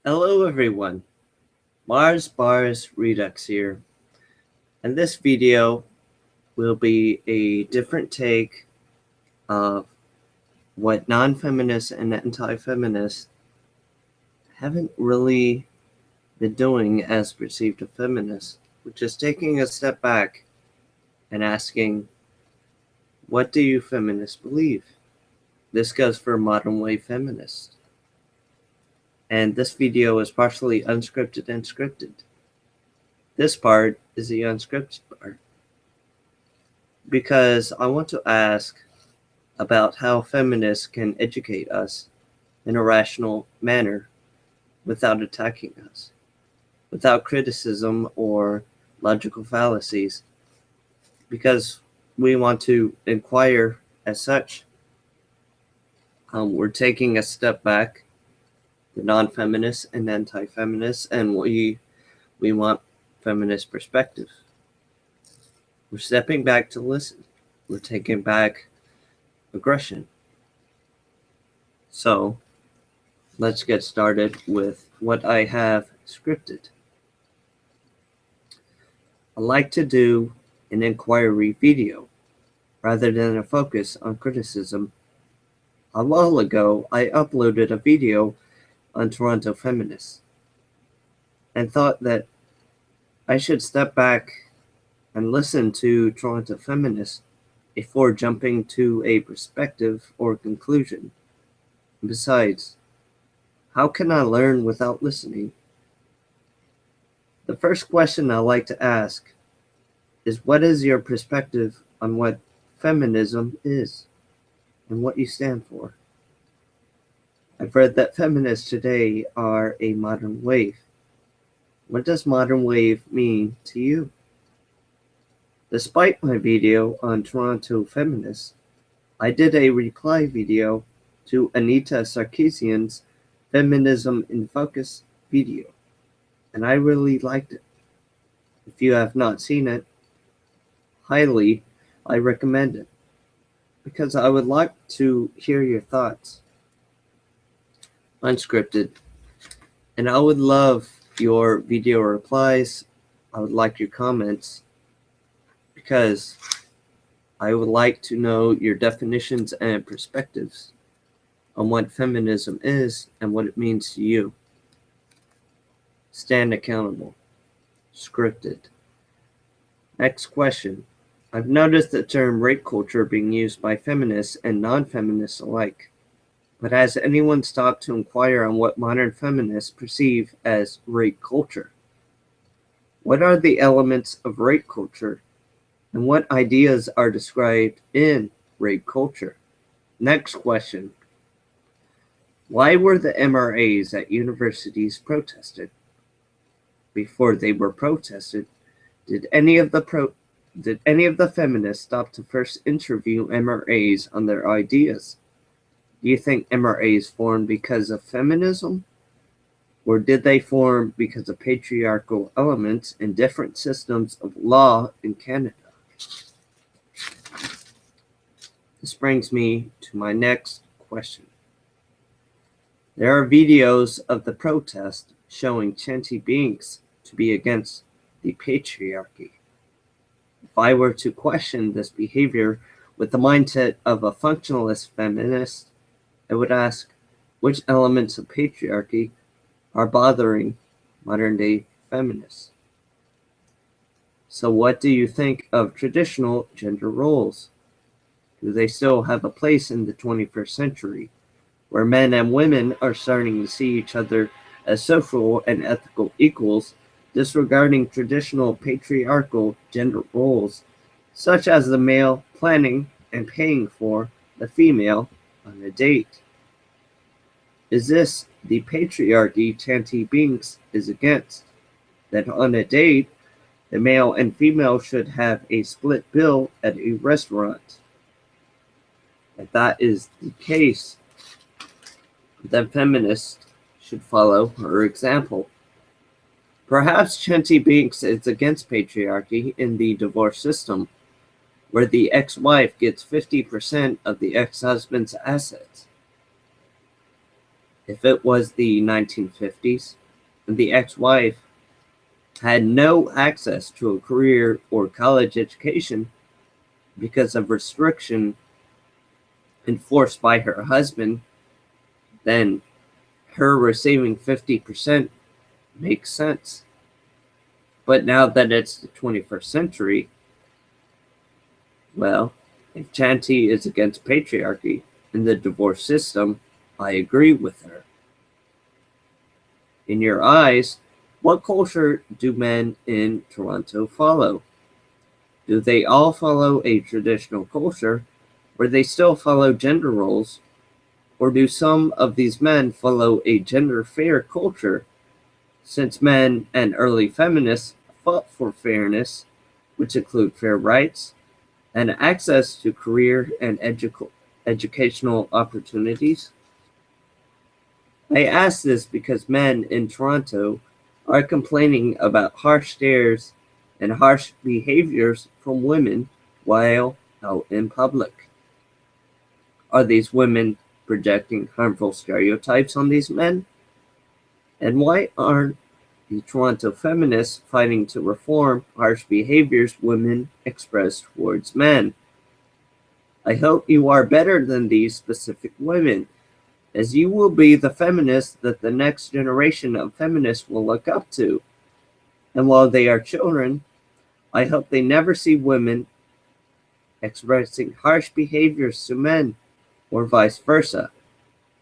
Hello everyone, Mars Bars Redux here, and this video will be a different take of what non-feminists and anti-feminists haven't really been doing as perceived as feminists, which is taking a step back and asking, what do you feminists believe? This goes for modern wave feminists. And this video is partially unscripted and scripted. This part is the unscripted part, because I want to ask about how feminists can educate us in a rational manner without attacking us, without criticism or logical fallacies, because we want to inquire as such. We're taking a step back, the non-feminists and anti-feminists, and we want feminist perspective. We're stepping back to listen. We're taking back aggression. So let's get started with what I have scripted. I like to do an inquiry video rather than a focus on criticism. A while ago, I uploaded a video on Toronto feminists and thought that I should step back and listen to Toronto feminists before jumping to a perspective or conclusion. Besides, how can I learn without listening? The first question I like to ask is, what is your perspective on what feminism is and what you stand for? I've read that feminists today are a modern wave. What does modern wave mean to you? Despite my video on Toronto feminists, I did a reply video to Anita Sarkeesian's Feminism in Focus video, and I really liked it. If you have not seen it, highly I recommend it, because I would like to hear your thoughts, unscripted, and I would love your video replies. I would like your comments, because I would like to know your definitions and perspectives on what feminism is and what it means to you. Stand accountable. Scripted. Next question. I've noticed the term rape culture being used by feminists and non-feminists alike. But has anyone stopped to inquire on what modern feminists perceive as rape culture? What are the elements of rape culture, and what ideas are described in rape culture? Next question. Why were the MRAs at universities protested? Before they were protested, did any of the feminists stop to first interview MRAs on their ideas? Do you think MRAs formed because of feminism? Or did they form because of patriarchal elements in different systems of law in Canada? This brings me to my next question. There are videos of the protest showing Chanty Binks to be against the patriarchy. If I were to question this behavior with the mindset of a functionalist feminist, I would ask, which elements of patriarchy are bothering modern-day feminists? So what do you think of traditional gender roles? Do they still have a place in the 21st century, where men and women are starting to see each other as social and ethical equals, disregarding traditional patriarchal gender roles, such as the male planning and paying for the female on a date? Is this the patriarchy Chanty Binks is against? That on a date, the male and female should have a split bill at a restaurant? If that is the case, then feminists should follow her example. Perhaps Chanty Binks is against patriarchy in the divorce system, where the ex-wife gets 50% of the ex-husband's assets. If it was the 1950s and the ex-wife had no access to a career or college education because of restriction enforced by her husband, then her receiving 50% makes sense. But now that it's the 21st century, well, if Chanty is against patriarchy and the divorce system, I agree with her. In your eyes, what culture do men in Toronto follow? Do they all follow a traditional culture where they still follow gender roles, or do some of these men follow a gender-fair culture, since men and early feminists fought for fairness, which include fair rights and access to career and educational opportunities? I ask this because men in Toronto are complaining about harsh stares and harsh behaviors from women while out in public. Are these women projecting harmful stereotypes on these men? And why aren't the Toronto feminists fighting to reform harsh behaviors women express towards men? I hope you are better than these specific women, as you will be the feminists that the next generation of feminists will look up to. And while they are children, I hope they never see women expressing harsh behaviors to men or vice versa,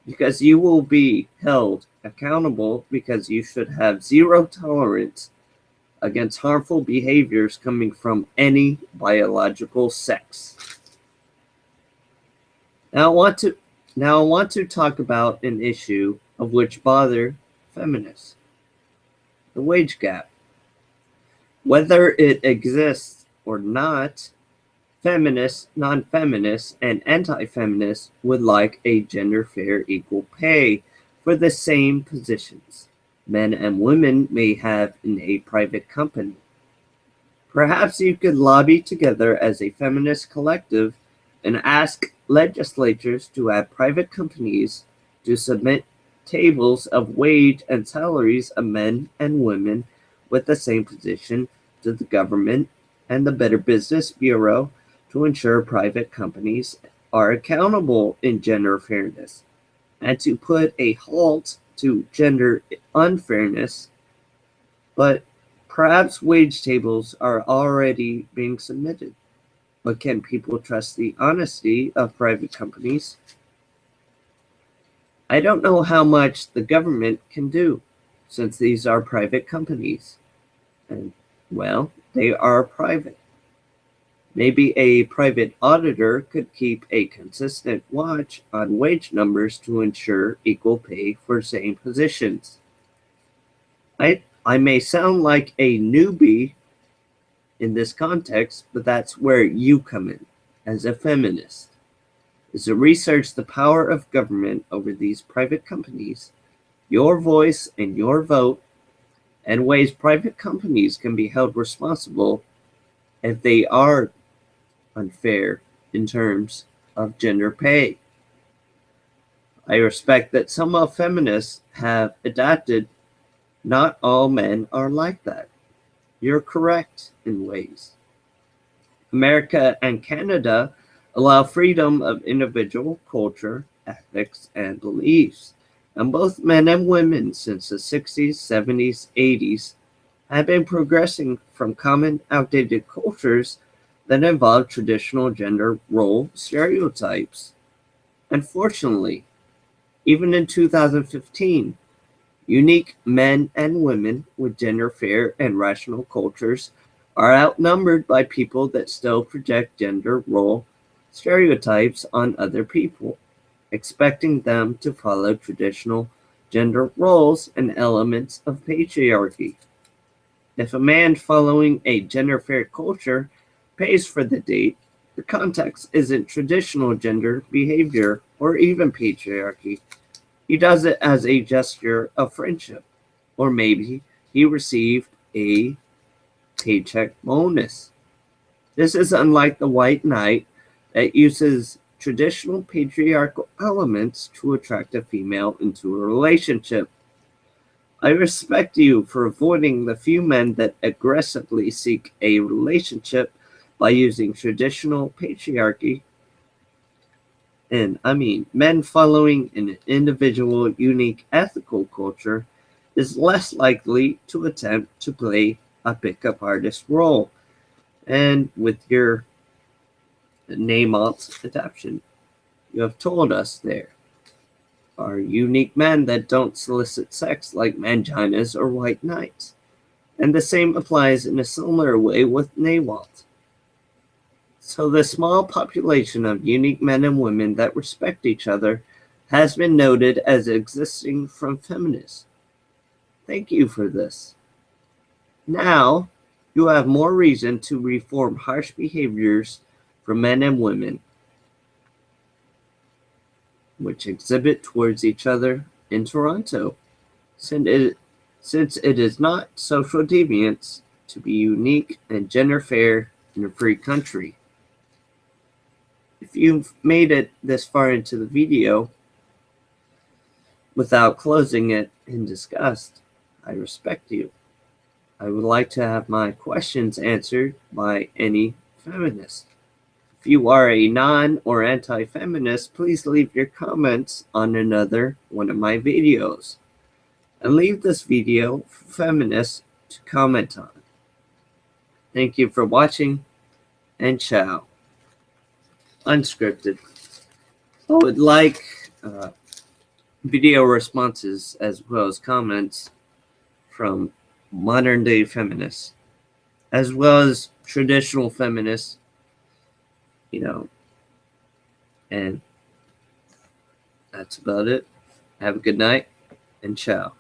because you will be held accountable because you should have zero tolerance against harmful behaviors coming from any biological sex. Now I want to talk about an issue of which bother feminists: the wage gap. Whether it exists or not, feminists, non-feminists, and anti-feminists would like a gender-fair equal pay for the same positions men and women may have in a private company. Perhaps you could lobby together as a feminist collective and ask legislatures to have private companies to submit tables of wage and salaries of men and women with the same position to the government and the Better Business Bureau to ensure private companies are accountable in gender fairness, and to put a halt to gender unfairness. But perhaps wage tables are already being submitted. But can people trust the honesty of private companies? I don't know how much the government can do, since these are private companies. And, well, they are private. Maybe a private auditor could keep a consistent watch on wage numbers to ensure equal pay for same positions. I may sound like a newbie in this context, but that's where you come in as a feminist, is to research the power of government over these private companies, your voice and your vote, and ways private companies can be held responsible if they are unfair in terms of gender pay. I respect that some of feminists have adapted. Not all men are like that. You're correct in ways. America and Canada allow freedom of individual culture, ethics, and beliefs. And both men and women since the 60s, 70s, 80s have been progressing from common outdated cultures that involve traditional gender role stereotypes. Unfortunately, even in 2015, unique men and women with gender fair and rational cultures are outnumbered by people that still project gender role stereotypes on other people, expecting them to follow traditional gender roles and elements of patriarchy. If a man following a gender fair culture pays for the date, the context isn't traditional gender behavior or even patriarchy. He does it as a gesture of friendship, or maybe he received a paycheck bonus. This is unlike the white knight that uses traditional patriarchal elements to attract a female into a relationship. I respect you for avoiding the few men that aggressively seek a relationship by using traditional patriarchy. And I mean, men following an individual, unique ethical culture is less likely to attempt to play a pickup artist role. And with your Namalt's adaptation, you have told us there are unique men that don't solicit sex like manginas or white knights. And the same applies in a similar way with Nawalt. So the small population of unique men and women that respect each other has been noted as existing from feminists. Thank you for this. Now, you have more reason to reform harsh behaviors from men and women which exhibit towards each other in Toronto, since it is not social deviance to be unique and gender fair in a free country. If you've made it this far into the video without closing it in disgust, I respect you. I would like to have my questions answered by any feminist. If you are a non or anti-feminist, please leave your comments on another one of my videos. And leave this video for feminists to comment on. Thank you for watching, and ciao. Unscripted. I would like video responses as well as comments from modern day feminists, as well as traditional feminists, and that's about it. Have a good night, and ciao.